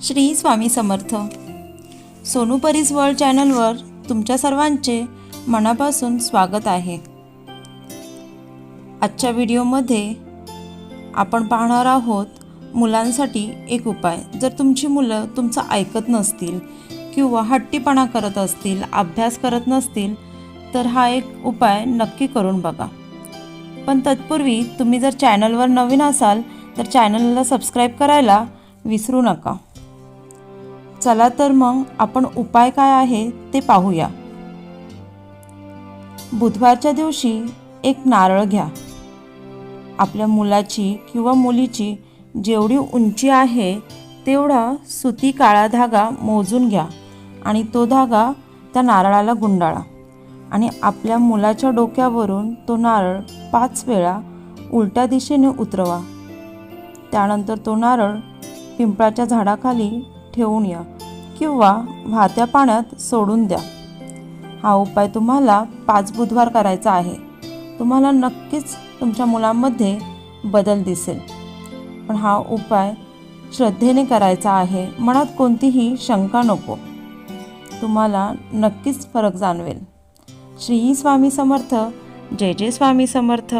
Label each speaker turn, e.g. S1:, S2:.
S1: Shri Swami Samarth. Sonu Pareez world चॅनलवर तुमच्या सर्वांचे मनापासून स्वागत आहे. आजच्या व्हिडिओमध्ये आपण पाहणार आहोत मुलांसाठी एक उपाय. जर तुमची मुलं तुमचं ऐकत नसतील किंवा हट्टीपणा करत असतील, अभ्यास करत नसतील, तर हा एक उपाय नक्की करून बघा. पण तत्पूर्वी तुम्ही जर चॅनलवर नवीन असाल तर चॅनलला सबस्क्राईब करायला विसरू नका. चला तर मग आपण उपाय काय आहे ते पाहूया. बुधवारच्या दिवशी एक नारळ घ्या. आपल्या मुलाची किंवा मुलीची जेवढी उंची आहे तेवढा सुती काळा धागा मोजून घ्या आणि तो धागा त्या नारळाला गुंडाळा आणि आपल्या मुलाच्या डोक्यावरून तो नारळ 5 वेळा उलट्या दिशेने उतरवा. त्यानंतर तो नारळ पिंपळाच्या झाडाखाली ठेवून या किंवा वाहत्या पाण्यात सोडून द्या. हा उपाय तुम्हाला 5 बुधवार करायचा आहे. तुम्हाला नक्कीच तुमच्या मुलांमध्ये बदल दिसेल. पण हा उपाय श्रद्धेने करायचा आहे. मनात कोणतीही शंका नको. तुम्हाला नक्कीच फरक जाणवेल. श्री स्वामी समर्थ. जय जय स्वामी समर्थ.